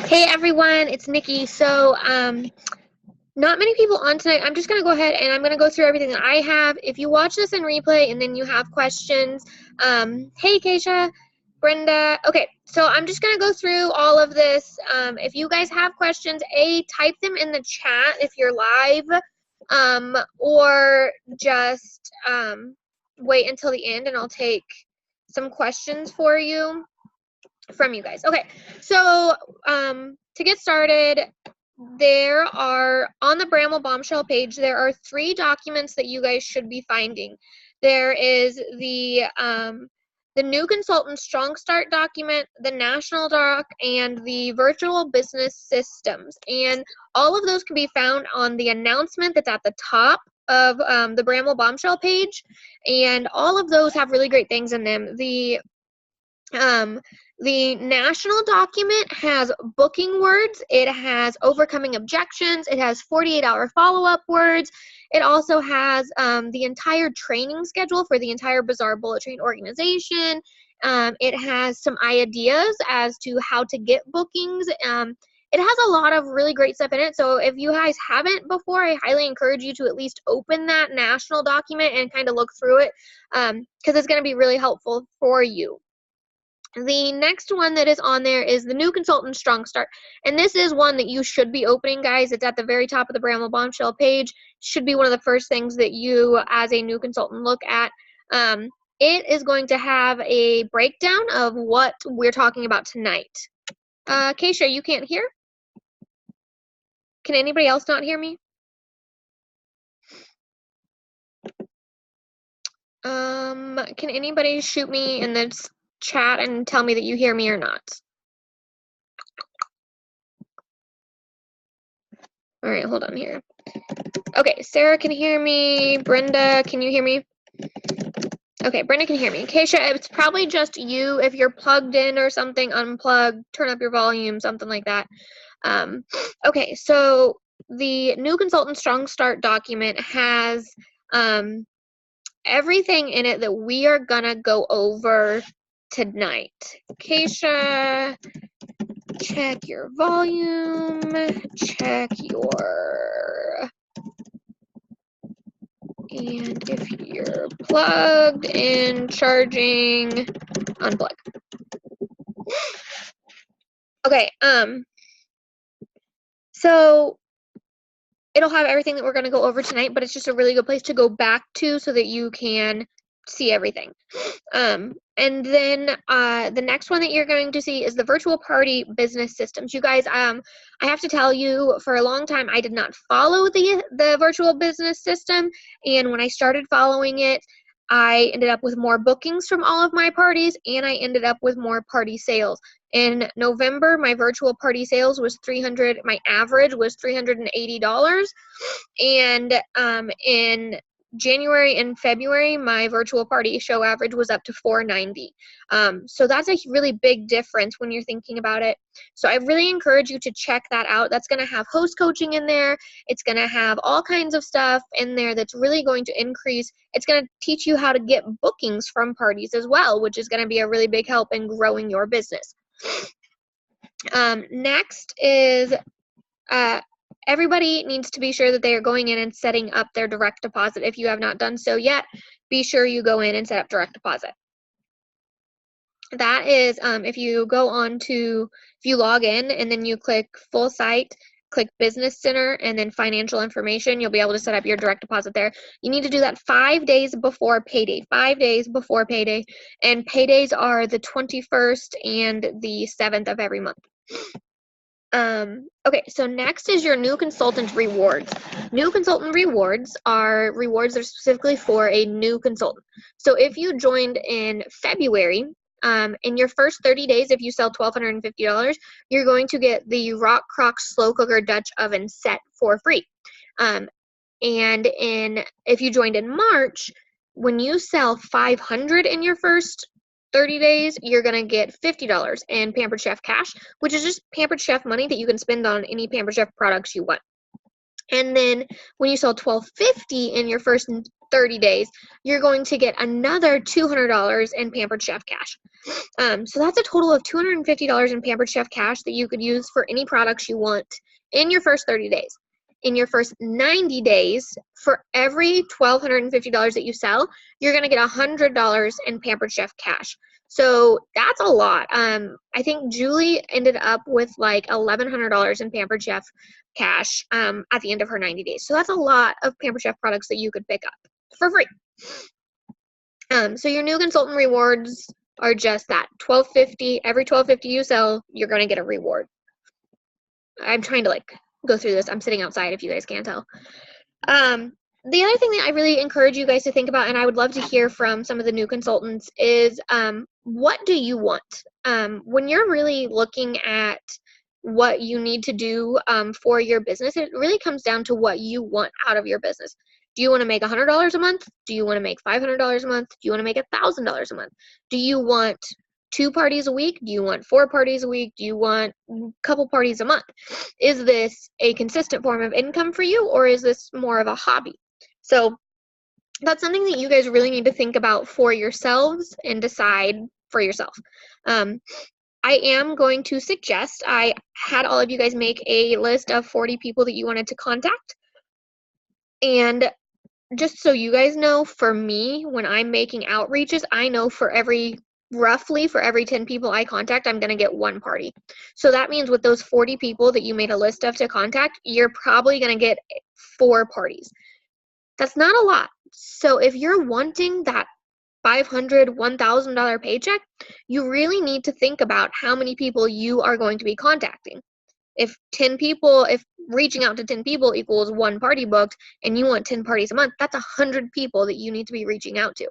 Hey everyone, it's Nikki. So, not many people on tonight. I'm just going to go ahead and I'm going to go through everything that I have. If you watch this in replay and then you have questions, hey Keisha, Brenda. Okay, so I'm just going to go through all of this. If you guys have questions, type them in the chat if you're live, or just wait until the end and I'll take some questions for you from you guys. Okay, so to get started, there are on the Bramwell Bombshell page, there are 3 documents that you guys should be finding. There is the new consultant strong start document, the national doc, and the virtual business systems. And all of those can be found on the announcement that's at the top of the Bramwell Bombshell page. And all of those have really great things in them. The national document has booking words, it has overcoming objections, it has 48-hour follow-up words, it also has the entire training schedule for the entire Bazaar Bullet Train organization. It has some ideas as to how to get bookings. It has a lot of really great stuff in it, so if you guys haven't before, I highly encourage you to at least open that national document and kind of look through it, because it's going to be really helpful for you. The next one that is on there is the new consultant strong start, and this is one that you should be opening, guys. It's at the very top of the Bramwell Bombshell page. Should be one of the first things that you as a new consultant look at. It is going to have a breakdown of what we're talking about tonight. Keisha, you can't hear? Can anybody else not hear me? Can anybody shoot me in the chat and tell me that you hear me or not? All right, hold on here. Okay, Sarah can hear me. Brenda, can you hear me? Okay, Brenda can hear me. Keisha, it's probably just you. If you're plugged in or something, unplug, turn up your volume, something like that. Okay, so the new consultant strong start document has everything in it that we are gonna go over tonight. Keisha, check your volume, check your, and if you're plugged in, charging, unplug. Okay, so it'll have everything that we're going to go over tonight, but it's just a really good place to go back to so that you can see everything. And then the next one that you're going to see is the virtual party business systems. You guys, I have to tell you, for a long time, I did not follow the virtual business system. And when I started following it, I ended up with more bookings from all of my parties, and I ended up with more party sales. In November, my virtual party sales was my average was $380. And in January and February, my virtual party show average was up to $490. So that's a really big difference when you're thinking about it. So I really encourage you to check that out. That's going to have host coaching in there. It's going to have all kinds of stuff in there that's really going to increase. It's going to teach you how to get bookings from parties as well, which is going to be a really big help in growing your business. Next is everybody needs to be sure that they are going in and setting up their direct deposit. If you have not done so yet, be sure you go in and set up direct deposit. That is, if you log in and then you click full site, click Business Center, and then Financial Information, you'll be able to set up your direct deposit there. You need to do that 5 days before payday, 5 days before payday, and paydays are the 21st and the 7th of every month. Okay, so next is your new consultant rewards. New consultant rewards are rewards that are specifically for a new consultant. So if you joined in February, in your first 30 days, if you sell $1,250, you're going to get the Rock Crock Slow Cooker Dutch Oven set for free. And if you joined in March, when you sell $500 in your first 30 days, you're going to get $50 in Pampered Chef cash, which is just Pampered Chef money that you can spend on any Pampered Chef products you want. And then when you sell $1,250 in your first 30 days, you're going to get another $200 in Pampered Chef cash. So that's a total of $250 in Pampered Chef cash that you could use for any products you want in your first 30 days. In your first 90 days, for every $1,250 that you sell, you're going to get $100 in Pampered Chef cash. So that's a lot. I think Julie ended up with like $1,100 in Pampered Chef cash at the end of her 90 days. So that's a lot of Pampered Chef products that you could pick up for free. So your new consultant rewards are just that, $12.50. Every $12.50 you sell, you're going to get a reward. I'm trying to like go through this. I'm sitting outside if you guys can't tell. The other thing that I really encourage you guys to think about, and I would love to hear from some of the new consultants, is what do you want? When you're really looking at what you need to do for your business, it really comes down to what you want out of your business. Do you want to make $100 a month? Do you want to make $500 a month? Do you want to make $1,000 a month? Do you want 2 parties a week? Do you want 4 parties a week? Do you want a couple parties a month? Is this a consistent form of income for you, or is this more of a hobby? So that's something that you guys really need to think about for yourselves and decide for yourself. I am going to suggest, I had all of you guys make a list of 40 people that you wanted to contact. And just so you guys know, for me, when I'm making outreaches, I know roughly for every 10 people I contact, I'm going to get 1 party. So that means with those 40 people that you made a list of to contact, you're probably going to get 4 parties. That's not a lot. So if you're wanting that $500, $1,000 paycheck, you really need to think about how many people you are going to be contacting. If reaching out to 10 people equals 1 party booked and you want 10 parties a month, that's 100 people that you need to be reaching out to.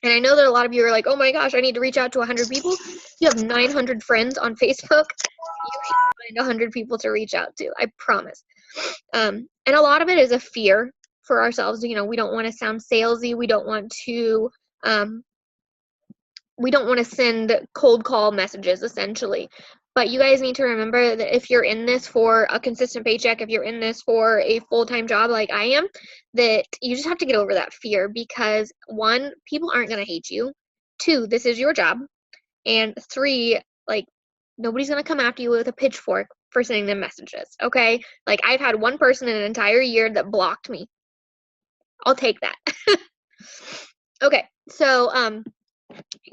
And I know that a lot of you are like, oh my gosh, I need to reach out to 100 people. You have 900 friends on Facebook. You can find 100 people to reach out to, I promise. And a lot of it is a fear for ourselves. You know, we don't want to sound salesy. We don't want to send cold call messages, essentially. But you guys need to remember that if you're in this for a consistent paycheck, if you're in this for a full-time job like I am, that you just have to get over that fear, because 1, people aren't going to hate you. 2, this is your job. And 3, like, nobody's going to come after you with a pitchfork for sending them messages, okay? Like, I've had 1 person in an entire year that blocked me. I'll take that. Okay, so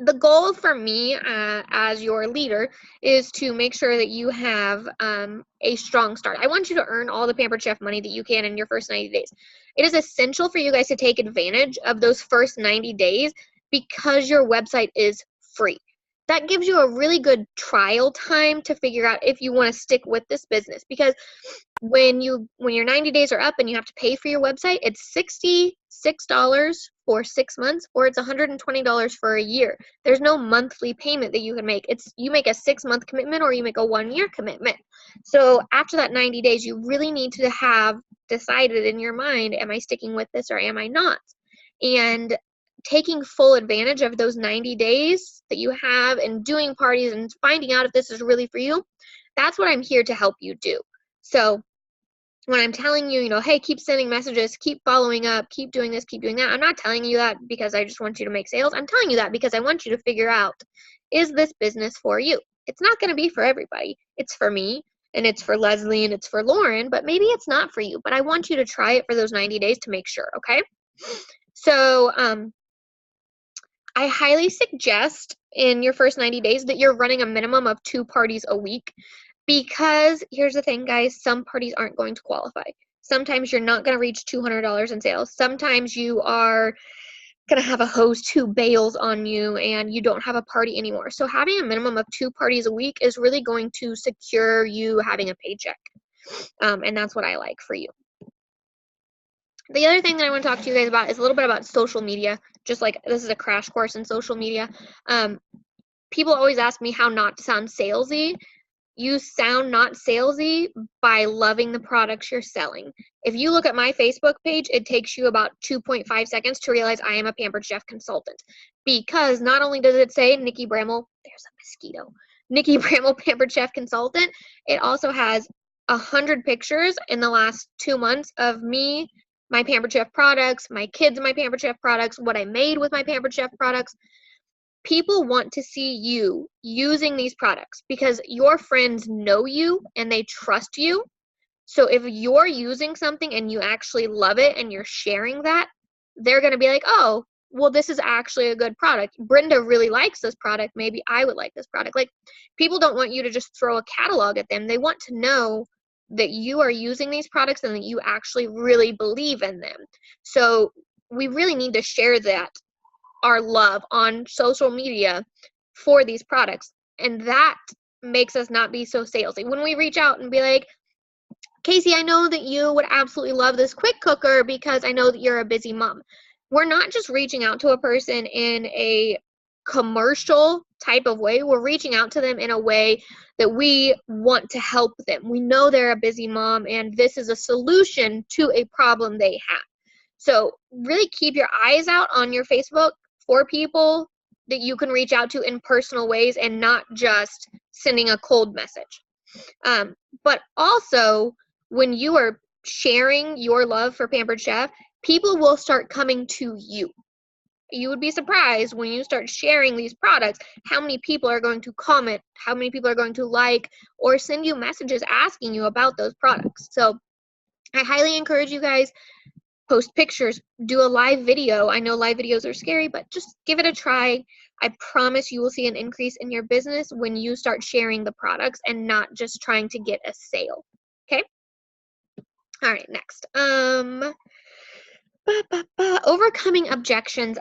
the goal for me as your leader is to make sure that you have a strong start. I want you to earn all the Pampered Chef money that you can in your first 90 days. It is essential for you guys to take advantage of those first 90 days because your website is free. That gives you a really good trial time to figure out if you want to stick with this business, because when your 90 days are up and you have to pay for your website, it's $66 for 6 months, or it's $120 for a year. There's no monthly payment that you can make. You make a 6-month commitment or you make a 1-year commitment. So after that 90 days, you really need to have decided in your mind, am I sticking with this or am I not? And taking full advantage of those 90 days that you have and doing parties and finding out if this is really for you, that's what I'm here to help you do. So when I'm telling you, hey, keep sending messages, keep following up, keep doing this, keep doing that, I'm not telling you that because I just want you to make sales. I'm telling you that because I want you to figure out, is this business for you? It's not going to be for everybody. It's for me, and it's for Leslie, and it's for Lauren, but maybe it's not for you. But I want you to try it for those 90 days to make sure, okay? So I highly suggest in your first 90 days that you're running a minimum of 2 parties a week. Because here's the thing, guys, some parties aren't going to qualify. Sometimes you're not going to reach $200 in sales. Sometimes you are going to have a host who bails on you and you don't have a party anymore. So having a minimum of 2 parties a week is really going to secure you having a paycheck. And that's what I like for you. The other thing that I want to talk to you guys about is a little bit about social media. Just like this is a crash course in social media. People always ask me how not to sound salesy. You sound not salesy by loving the products you're selling. If you look at my Facebook page, it takes you about 2.5 seconds to realize I am a Pampered Chef consultant. Because not only does it say Nikki Bramel, there's a mosquito, Nikki Bramel Pampered Chef consultant, it also has 100 pictures in the last 2 months of me my Pampered Chef products, my kids' my Pampered Chef products, what I made with my Pampered Chef products. People want to see you using these products because your friends know you and they trust you. So if you're using something and you actually love it and you're sharing that, they're going to be like, oh, well, this is actually a good product. Brenda really likes this product. Maybe I would like this product. Like, people don't want you to just throw a catalog at them. They want to know that you are using these products and that you actually really believe in them. So we really need to share that, our love, on social media for these products. And that makes us not be so salesy. When we reach out and be like, Casey, I know that you would absolutely love this quick cooker because I know that you're a busy mom. We're not just reaching out to a person in a commercial type of way. We're reaching out to them in a way that we want to help them. We know they're a busy mom and this is a solution to a problem they have. So really keep your eyes out on your Facebook for people that you can reach out to in personal ways and not just sending a cold message. But also, when you are sharing your love for Pampered Chef, people will start coming to you. You would be surprised when you start sharing these products, how many people are going to comment, how many people are going to like, or send you messages asking you about those products. So I highly encourage you guys, post pictures, do a live video. I know live videos are scary, but just give it a try. I promise you will see an increase in your business when you start sharing the products and not just trying to get a sale. Okay? All right, next. Overcoming objections.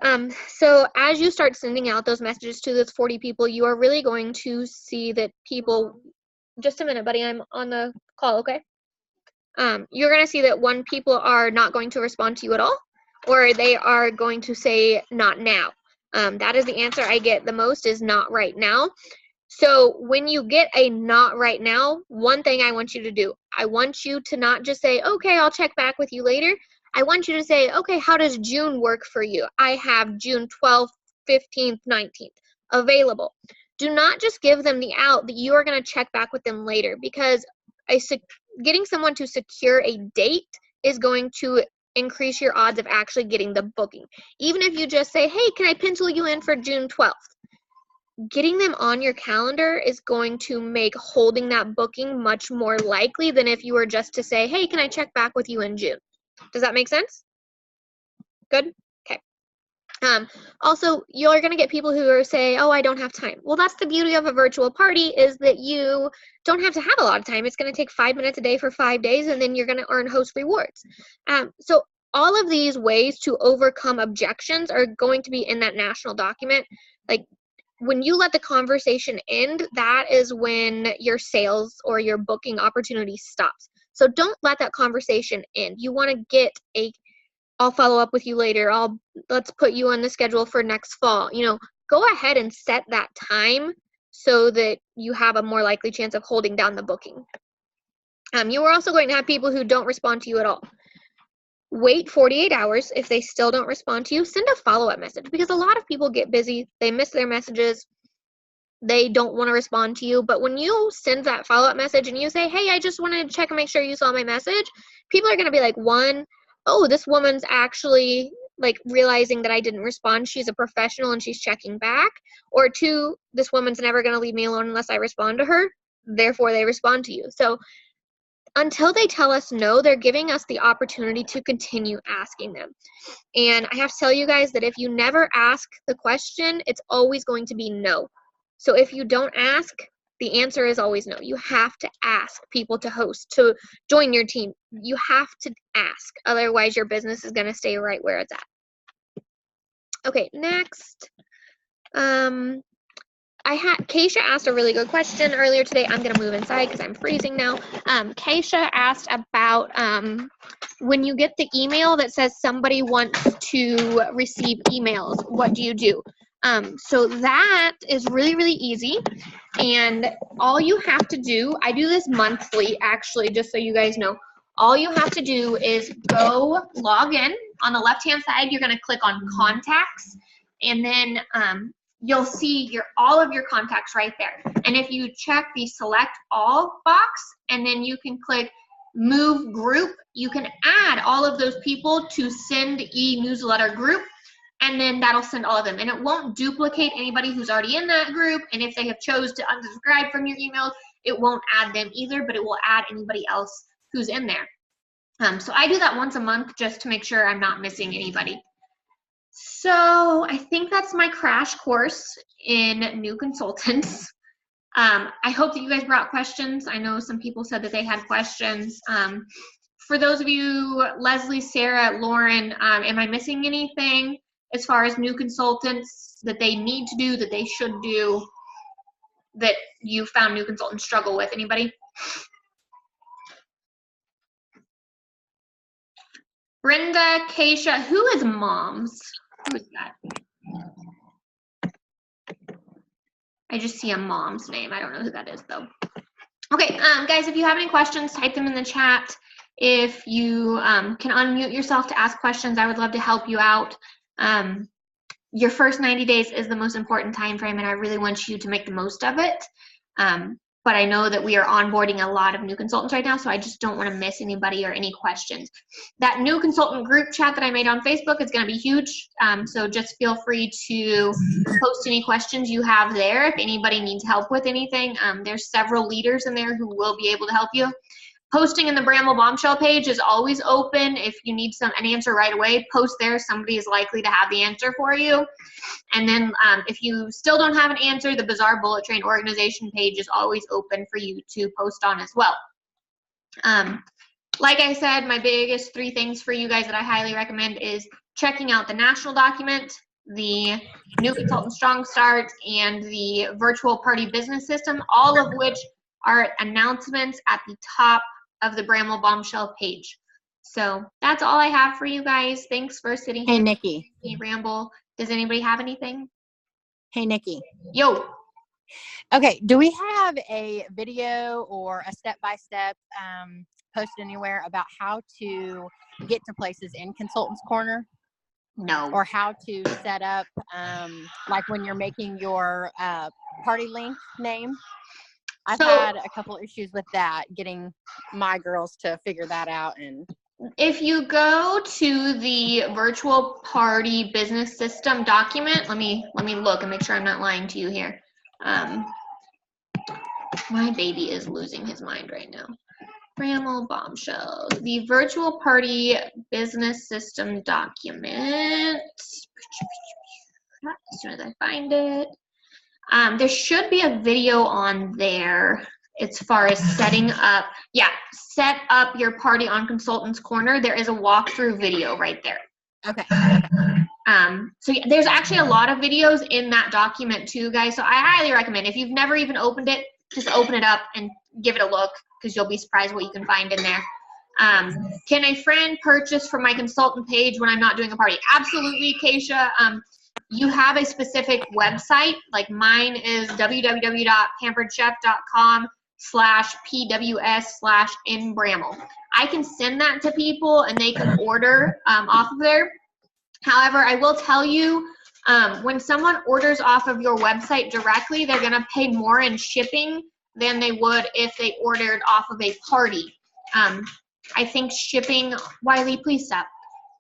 So as you start sending out those messages to those 40 people, you are really going to see that people, just a minute, buddy, I'm on the call, okay? You're going to see that one, people are not going to respond to you at all, or they are going to say not now. That is the answer I get the most, is not right now. So when you get a not right now, one thing I want you to do, I want you to not just say, okay, I'll check back with you later. I want you to say, okay, how does June work for you? I have June 12th, 15th, 19th available. Do not just give them the out that you are going to check back with them later, because getting someone to secure a date is going to increase your odds of actually getting the booking. Even if you just say, hey, can I pencil you in for June 12th? Getting them on your calendar is going to make holding that booking much more likely than if you were just to say, hey, can I check back with you in June? Does that make sense? Good? Okay. Also, you're going to get people who are say, oh, I don't have time. Well, that's the beauty of a virtual party, is that you don't have to have a lot of time. It's going to take 5 minutes a day for 5 days, and then you're going to earn host rewards. So all of these ways to overcome objections are going to be in that national document. Like, when you let the conversation end, that is when your sales or your booking opportunity stops. So don't let that conversation end. You want to get I'll follow up with you later. Let's put you on the schedule for next fall. Go ahead and set that time so that you have a more likely chance of holding down the booking. You are also going to have people who don't respond to you at all. Wait 48 hours. If they still don't respond to you, send a follow-up message, because a lot of people get busy. They miss their messages. They don't want to respond to you. But when you send that follow-up message and you say, hey, I just wanted to check and make sure you saw my message, people are going to be like, one, oh, this woman's actually realizing that I didn't respond. She's a professional and she's checking back. Or two, this woman's never going to leave me alone unless I respond to her. Therefore, they respond to you. So until they tell us no, they're giving us the opportunity to continue asking them. And I have to tell you guys that if you never ask the question, it's always going to be no. So if you don't ask, the answer is always no. You have to ask people to host, to join your team. You have to ask. Otherwise, your business is going to stay right where it's at. Okay, next. Keisha asked a really good question earlier today. I'm going to move inside because I'm freezing now. Keisha asked about when you get the email that says somebody wants to receive emails, what do you do? So that is really, really easy. And all you have to do, I do this monthly actually, just so you guys know. All you have to do is go log in. On the left-hand side, you're going to click on contacts, and then you'll see all of your contacts right there. And if you check the select all box, and then you can click Move group, you can add all of those people to Send e-newsletter group, and then that'll send all of them. And it won't duplicate anybody who's already in that group. And if they have chose to unsubscribe from your emails, it won't add them either, but it will add anybody else who's in there. So I do that once a month just to make sure I'm not missing anybody. So I think that's my crash course in new consultants. I hope that you guys brought questions. I know some people said that they had questions. For those of you, Leslie, Sarah, Lauren, am I missing anything as far as new consultants that they need to do, that they should do, that you found new consultants struggle with? Anybody? Brenda, Keisha, who is Moms? Who is that? I just see a Mom's name. I don't know who that is though. Okay, guys, if you have any questions, type them in the chat. If you can unmute yourself to ask questions, I would love to help you out. Your first 90 days is the most important time frame, and I really want you to make the most of it. But I know that we are onboarding a lot of new consultants right now, so I just don't want to miss anybody or any questions. That new consultant group chat that I made on Facebook is going to be huge, so just feel free to post any questions you have there. If anybody needs help with anything, there's several leaders in there who will be able to help you. Posting in the Bramble Bombshell page is always open. If you need an answer right away, post there. Somebody is likely to have the answer for you. And then if you still don't have an answer, the Bizarre Bullet Train organization page is always open for you to post on as well. Like I said, my biggest 3 things for you guys that I highly recommend is checking out the national document, the New Consultant Strong Start, and the Virtual Party Business System, all of which are announcements at the top of the Bramble Bombshell page. So that's all I have for you guys. Thanks for sitting here. Hey, Nikki. Hey, Ramble. Does anybody have anything? Hey, Nikki. Yo. Okay, do we have a video or a step-by-step posted anywhere about how to get to places in Consultants Corner? No. Or how to set up, like when you're making your party link name? I've had a couple issues with that, getting my girls to figure that out. And if you go to the Virtual Party Business System document, let me look and make sure I'm not lying to you here. My baby is losing his mind right now. Bramble Bombshells, the Virtual Party Business System document. As soon as I find it. There should be a video on there as far as setting up, set up your party on Consultants Corner. There is a walkthrough video right there. Okay. So yeah, there's actually a lot of videos in that document too, guys. So I highly recommend, if you've never even opened it, just open it up and give it a look, because you'll be surprised what you can find in there. Can a friend purchase from my consultant page when I'm not doing a party? Absolutely, Keisha. You have a specific website, like mine is www.pamperedchef.com/pws/inbramble. I can send that to people and they can order off of there. However, I will tell you, when someone orders off of your website directly, they're going to pay more in shipping than they would if they ordered off of a party. I think shipping, Wiley, please stop.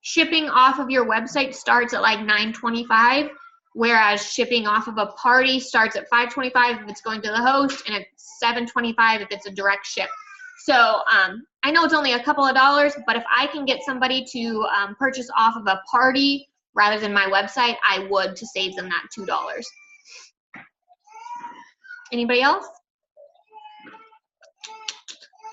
Shipping off of your website starts at like $9.25, whereas shipping off of a party starts at $5.25 if it's going to the host, and it's $7.25 if it's a direct ship. So I know it's only a couple of dollars, but if I can get somebody to purchase off of a party rather than my website, I would, to save them that $2. Anybody else?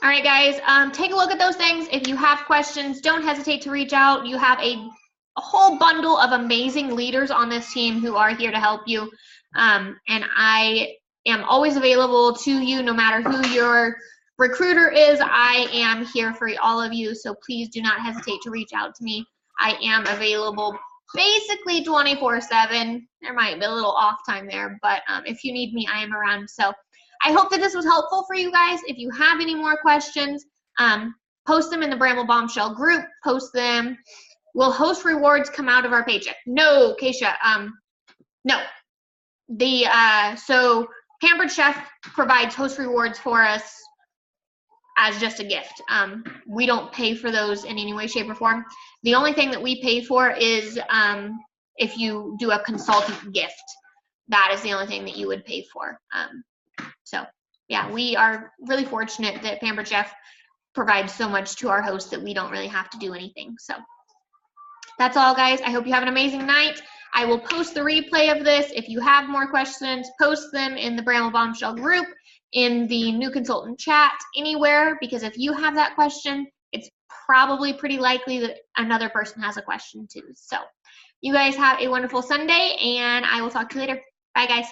All right, guys, take a look at those things. If you have questions, don't hesitate to reach out. You have a whole bundle of amazing leaders on this team who are here to help you. And I am always available to you, no matter who your recruiter is. I am here for all of you, so please do not hesitate to reach out to me. I am available basically 24/7. There might be a little off time there, but if you need me, I am around. So I hope that this was helpful for you guys. If you have any more questions, post them in the Bramble Bombshell group. Post them. Will host rewards come out of our paycheck? No, Keisha. No. So Pampered Chef provides host rewards for us as just a gift. We don't pay for those in any way, shape, or form. The only thing that we pay for is if you do a consultant gift. That is the only thing that you would pay for. So yeah, we are really fortunate that Pampered Chef provides so much to our hosts that we don't really have to do anything. So that's all, guys. I hope you have an amazing night. I will post the replay of this. If you have more questions, post them in the Bramble Bombshell group, in the new consultant chat, anywhere, because if you have that question, it's probably pretty likely that another person has a question too. So you guys have a wonderful Sunday, and I will talk to you later. Bye, guys.